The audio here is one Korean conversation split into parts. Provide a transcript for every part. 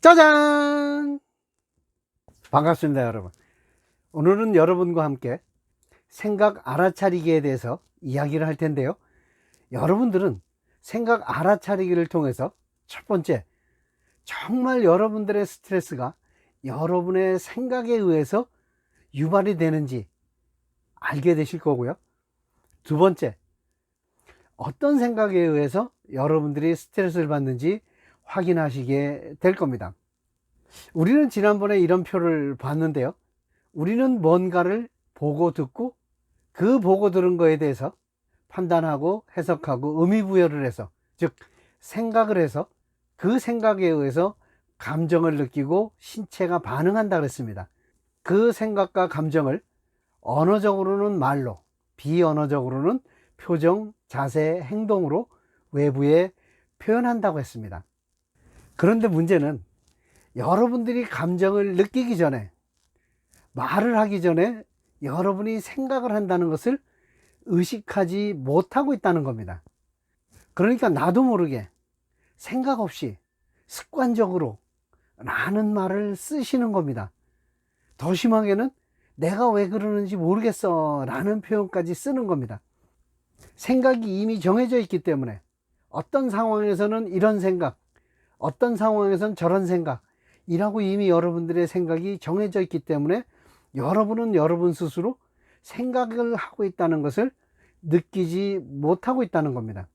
짜잔! 반갑습니다, 여러분. 오늘은 여러분과 함께 생각 알아차리기에 대해서 이야기를 할 텐데요. 여러분들은 생각 알아차리기를 통해서 첫 번째, 정말 여러분들의 스트레스가 여러분의 생각에 의해서 유발이 되는지 알게 되실 거고요. 두 번째, 어떤 생각에 의해서 여러분들이 스트레스를 받는지 확인하시게 될 겁니다. 우리는 지난번에 이런 표를 봤는데요. 우리는 뭔가를 보고 듣고 그 보고 들은 거에 대해서 판단하고 해석하고 의미부여를 해서, 즉 생각을 해서 그 생각에 의해서 감정을 느끼고 신체가 반응한다 그랬습니다. 그 생각과 감정을 언어적으로는 말로, 비언어적으로는 표정, 자세, 행동으로 외부에 표현한다고 했습니다. 그런데 문제는 여러분들이 감정을 느끼기 전에, 말을 하기 전에 여러분이 생각을 한다는 것을 의식하지 못하고 있다는 겁니다. 그러니까 나도 모르게 생각 없이 습관적으로 라는 말을 쓰시는 겁니다. 더 심하게는 내가 왜 그러는지 모르겠어 라는 표현까지 쓰는 겁니다. 생각이 이미 정해져 있기 때문에 어떤 상황에서는 이런 생각, 어떤 상황에서는 저런 생각 이라고 이미 여러분들의 생각이 정해져 있기 때문에 여러분은 여러분 스스로 생각을 하고 있다는 것을 느끼지 못하고 있다는 겁니다.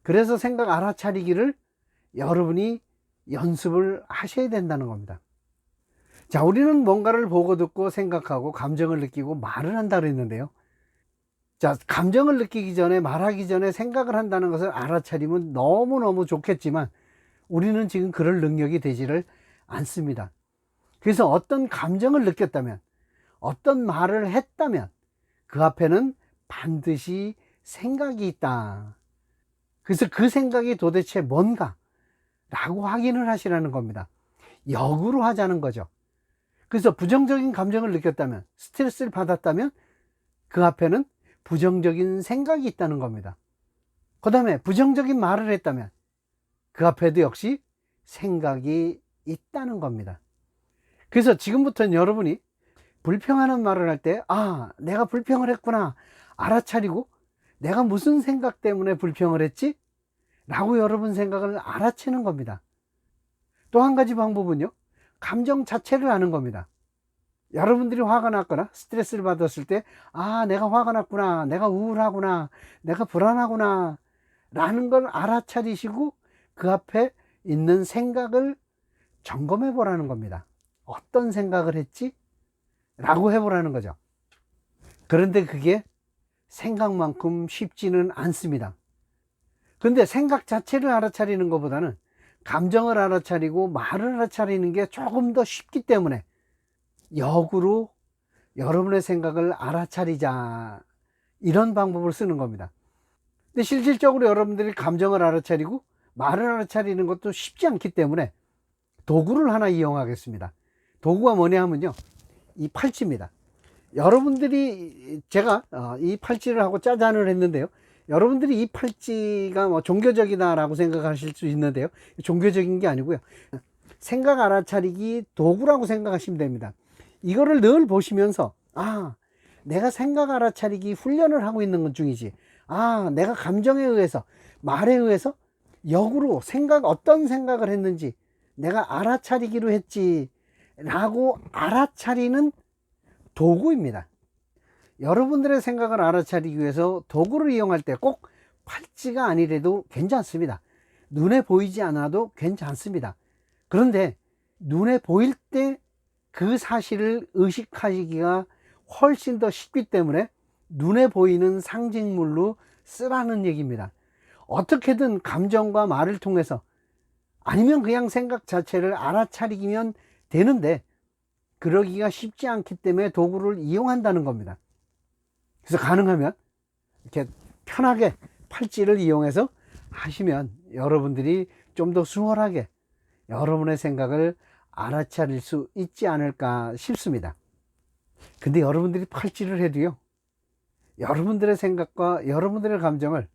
그래서 생각 알아차리기를 여러분이 연습을 하셔야 된다는 겁니다. 자, 우리는 뭔가를 보고 듣고 생각하고 감정을 느끼고 말을 한다 그랬는데요. 자, 감정을 느끼기 전에, 말하기 전에 생각을 한다는 것을 알아차리면 너무너무 좋겠지만 우리는 지금 그럴 능력이 되지를 않습니다. 그래서 어떤 감정을 느꼈다면, 어떤 말을 했다면 그 앞에는 반드시 생각이 있다. 그래서 그 생각이 도대체 뭔가 라고 확인을 하시라는 겁니다. 역으로 하자는 거죠. 그래서 부정적인 감정을 느꼈다면, 스트레스를 받았다면 그 앞에는 부정적인 생각이 있다는 겁니다. 그 다음에 부정적인 말을 했다면 그 앞에도 역시 생각이 있다는 겁니다. 그래서 지금부터는 여러분이 불평하는 말을 할 때, 아, 내가 불평을 했구나 알아차리고, 내가 무슨 생각 때문에 불평을 했지? 라고 여러분 생각을 알아채는 겁니다. 또 한 가지 방법은요, 감정 자체를 아는 겁니다. 여러분들이 화가 났거나 스트레스를 받았을 때, 아, 내가 화가 났구나, 내가 우울하구나, 내가 불안하구나 라는 걸 알아차리시고 그 앞에 있는 생각을 점검해 보라는 겁니다. 어떤 생각을 했지? 라고 해보라는 거죠. 그런데 그게 생각만큼 쉽지는 않습니다. 그런데 생각 자체를 알아차리는 것보다는 감정을 알아차리고 말을 알아차리는 게 조금 더 쉽기 때문에 역으로 여러분의 생각을 알아차리자, 이런 방법을 쓰는 겁니다. 근데 실질적으로 여러분들이 감정을 알아차리고 말을 알아차리는 것도 쉽지 않기 때문에 도구를 하나 이용하겠습니다. 도구가 뭐냐 하면요, 이 팔찌입니다. 여러분들이, 제가 이 팔찌를 하고 짜잔을 했는데요, 여러분들이 이 팔찌가 뭐 종교적이다 라고 생각하실 수 있는데요, 종교적인 게 아니고요, 생각 알아차리기 도구라고 생각하시면 됩니다. 이거를 늘 보시면서, 아, 내가 생각 알아차리기 훈련을 하고 있는 것 중이지, 아, 내가 감정에 의해서, 말에 의해서 역으로 어떤 생각을 했는지 내가 알아차리기로 했지 라고 알아차리는 도구입니다. 여러분들의 생각을 알아차리기 위해서 도구를 이용할 때 꼭 팔찌가 아니래도 괜찮습니다. 눈에 보이지 않아도 괜찮습니다. 그런데 눈에 보일 때 그 사실을 의식하시기가 훨씬 더 쉽기 때문에 눈에 보이는 상징물로 쓰라는 얘기입니다. 어떻게든 감정과 말을 통해서, 아니면 그냥 생각 자체를 알아차리기면 되는데 그러기가 쉽지 않기 때문에 도구를 이용한다는 겁니다. 그래서 가능하면 이렇게 편하게 팔찌를 이용해서 하시면 여러분들이 좀 더 수월하게 여러분의 생각을 알아차릴 수 있지 않을까 싶습니다. 근데 여러분들이 팔찌를 해도요, 여러분들의 생각과 여러분들의 감정을,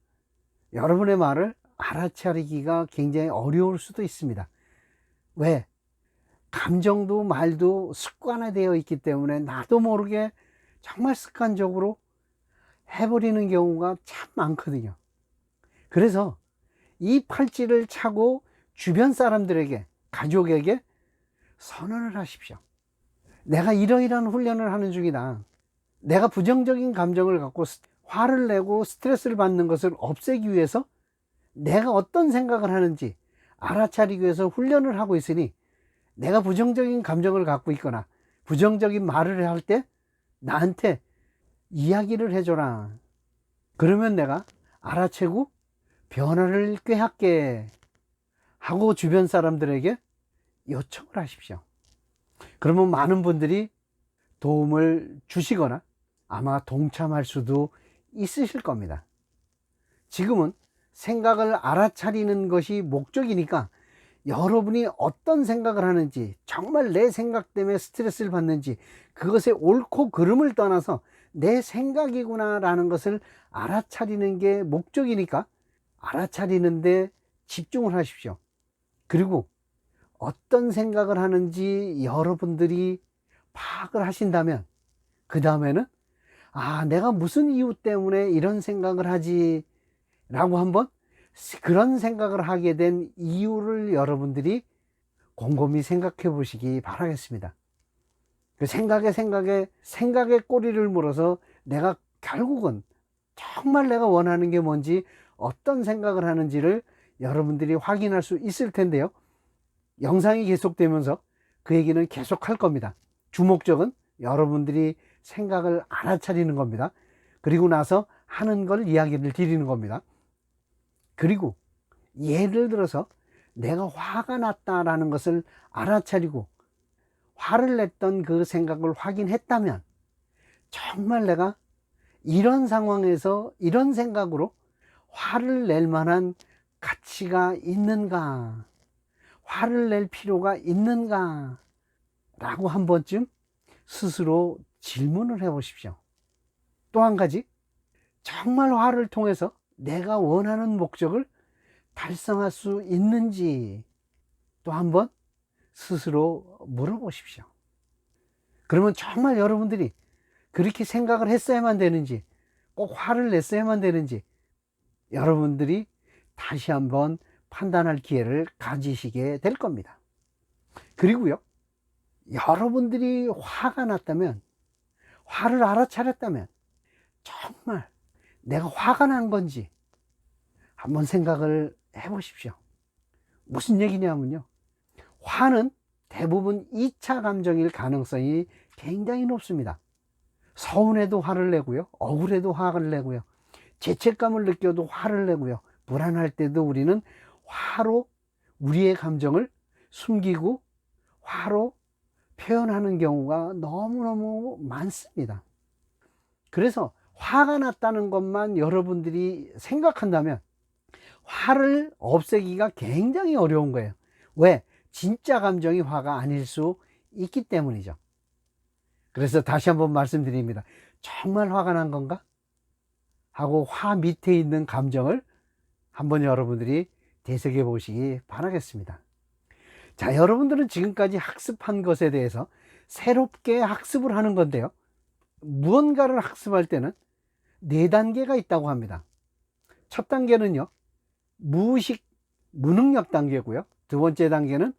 여러분의 말을 알아차리기가 굉장히 어려울 수도 있습니다. 왜? 감정도 말도 습관화되어 있기 때문에 나도 모르게 정말 습관적으로 해버리는 경우가 참 많거든요. 그래서 이 팔찌를 차고 주변 사람들에게, 가족에게 선언을 하십시오. 내가 이러이러한 훈련을 하는 중이다. 내가 부정적인 감정을 갖고 화를 내고 스트레스를 받는 것을 없애기 위해서 내가 어떤 생각을 하는지 알아차리기 위해서 훈련을 하고 있으니, 내가 부정적인 감정을 갖고 있거나 부정적인 말을 할 때 나한테 이야기를 해줘라. 그러면 내가 알아채고 변화를 꾀할게 하고 주변 사람들에게 요청을 하십시오. 그러면 많은 분들이 도움을 주시거나 아마 동참할 수도 있으실 겁니다. 지금은 생각을 알아차리는 것이 목적이니까 여러분이 어떤 생각을 하는지, 정말 내 생각 때문에 스트레스를 받는지, 그것의 옳고 그름을 떠나서 내 생각이구나 라는 것을 알아차리는 게 목적이니까 알아차리는데 집중을 하십시오. 그리고 어떤 생각을 하는지 여러분들이 파악을 하신다면 그 다음에는 내가 무슨 이유 때문에 이런 생각을 하지 라고 한번 그런 생각을 하게 된 이유를 여러분들이 곰곰이 생각해 보시기 바라겠습니다. 그 생각에 꼬리를 물어서 내가 결국은 정말 내가 원하는 게 뭔지, 어떤 생각을 하는지를 여러분들이 확인할 수 있을 텐데요. 영상이 계속되면서 그 얘기는 계속 할 겁니다. 주목적은 여러분들이 생각을 알아차리는 겁니다. 그리고 나서 하는 걸 이야기를 드리는 겁니다. 그리고 예를 들어서 내가 화가 났다라는 것을 알아차리고 화를 냈던 그 생각을 확인했다면, 정말 내가 이런 상황에서 이런 생각으로 화를 낼 만한 가치가 있는가, 화를 낼 필요가 있는가 라고 한 번쯤 스스로 질문을 해 보십시오. 또 한 가지, 정말 화를 통해서 내가 원하는 목적을 달성할 수 있는지 또 한번 스스로 물어보십시오. 그러면 정말 여러분들이 그렇게 생각을 했어야만 되는지, 꼭 화를 냈어야만 되는지 여러분들이 다시 한번 판단할 기회를 가지시게 될 겁니다. 그리고요, 여러분들이 화가 났다면, 화를 알아차렸다면 정말 내가 화가 난 건지 한번 생각을 해 보십시오. 무슨 얘기냐면요, 화는 대부분 2차 감정일 가능성이 굉장히 높습니다. 서운해도 화를 내고요, 억울해도 화를 내고요, 죄책감을 느껴도 화를 내고요, 불안할 때도 우리는 화로 우리의 감정을 숨기고 화로 표현하는 경우가 너무너무 많습니다. 그래서 화가 났다는 것만 여러분들이 생각한다면 화를 없애기가 굉장히 어려운 거예요. 왜? 진짜 감정이 화가 아닐 수 있기 때문이죠. 그래서 다시 한번 말씀드립니다. 정말 화가 난 건가? 하고 화 밑에 있는 감정을 한번 여러분들이 되새겨 보시기 바라겠습니다. 자, 여러분들은 지금까지 학습한 것에 대해서 새롭게 학습을 하는 건데요, 무언가를 학습할 때는 4단계가 있다고 합니다. 첫 단계는요, 무의식 무능력 단계고요, 두 번째 단계는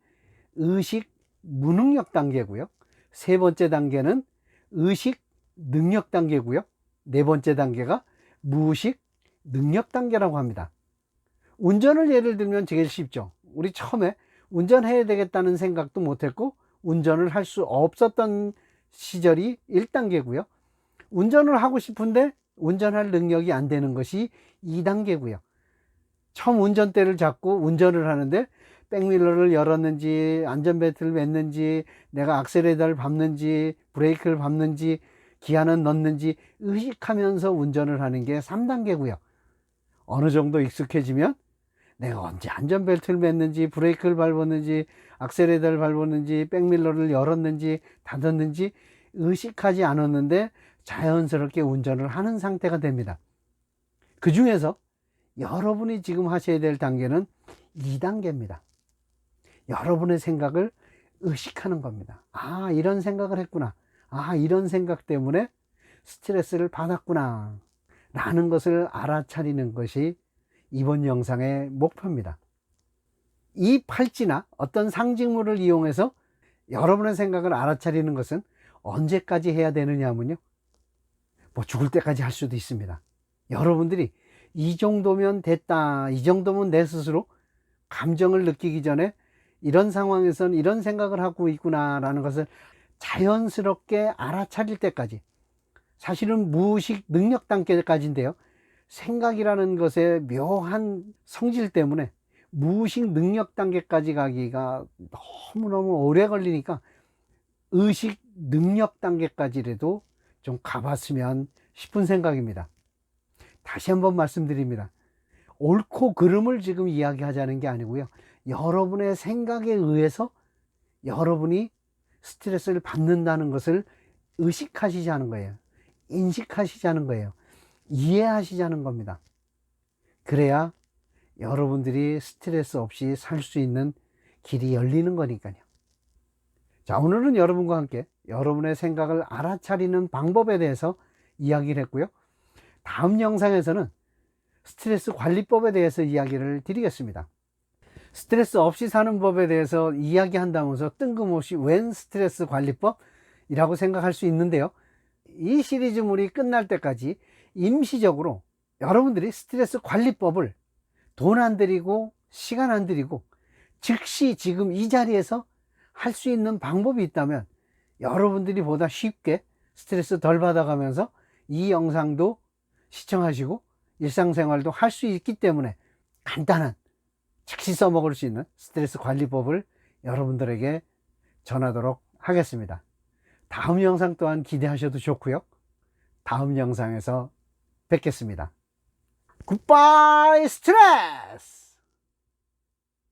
의식 무능력 단계고요, 세 번째 단계는 의식 능력 단계고요, 네 번째 단계가 무의식 능력 단계라고 합니다. 운전을 예를 들면 제일 쉽죠. 우리 처음에 운전해야 되겠다는 생각도 못했고 운전을 할 수 없었던 시절이 1단계고요. 운전을 하고 싶은데 운전할 능력이 안 되는 것이 2단계고요. 처음 운전대를 잡고 운전을 하는데 백밀러를 열었는지, 안전벨트를 맸는지, 내가 악셀레이터를 밟는지, 브레이크를 밟는지, 기아는 넣는지 의식하면서 운전을 하는 게 3단계고요. 어느 정도 익숙해지면 내가 언제 안전벨트를 맸는지, 브레이크를 밟았는지, 악셀레이터를 밟았는지, 백밀러를 열었는지 닫았는지 의식하지 않았는데 자연스럽게 운전을 하는 상태가 됩니다. 그 중에서 여러분이 지금 하셔야 될 단계는 2단계입니다. 여러분의 생각을 의식하는 겁니다. 아, 이런 생각을 했구나. 아, 이런 생각 때문에 스트레스를 받았구나 라는 것을 알아차리는 것이 이번 영상의 목표입니다. 이 팔찌나 어떤 상징물을 이용해서 여러분의 생각을 알아차리는 것은 언제까지 해야 되느냐 하면요, 뭐 죽을 때까지 할 수도 있습니다. 여러분들이 이 정도면 됐다, 이 정도면 내 스스로 감정을 느끼기 전에 이런 상황에선 이런 생각을 하고 있구나 라는 것을 자연스럽게 알아차릴 때까지, 사실은 무의식 능력 단계까지인데요, 생각이라는 것의 묘한 성질 때문에 무의식 능력 단계까지 가기가 너무너무 오래 걸리니까 의식 능력 단계까지라도 좀 가봤으면 싶은 생각입니다. 다시 한번 말씀드립니다. 옳고 그름을 지금 이야기하자는 게 아니고요, 여러분의 생각에 의해서 여러분이 스트레스를 받는다는 것을 의식하시자는 거예요. 인식하시자는 거예요. 이해하시자는 겁니다. 그래야 여러분들이 스트레스 없이 살 수 있는 길이 열리는 거니까요. 자, 오늘은 여러분과 함께 여러분의 생각을 알아차리는 방법에 대해서 이야기를 했고요. 다음 영상에서는 스트레스 관리법에 대해서 이야기를 드리겠습니다. 스트레스 없이 사는 법에 대해서 이야기한다면서 뜬금없이 웬 스트레스 관리법이라고 생각할 수 있는데요, 이 시리즈물이 끝날 때까지 임시적으로 여러분들이 스트레스 관리법을 돈 안 들이고 시간 안 들이고 즉시 지금 이 자리에서 할 수 있는 방법이 있다면 여러분들이 보다 쉽게 스트레스 덜 받아가면서 이 영상도 시청하시고 일상생활도 할 수 있기 때문에 간단한 즉시 써먹을 수 있는 스트레스 관리법을 여러분들에게 전하도록 하겠습니다. 다음 영상 또한 기대하셔도 좋고요. 다음 영상에서 뵙겠습니다. 굿바이 스트레스!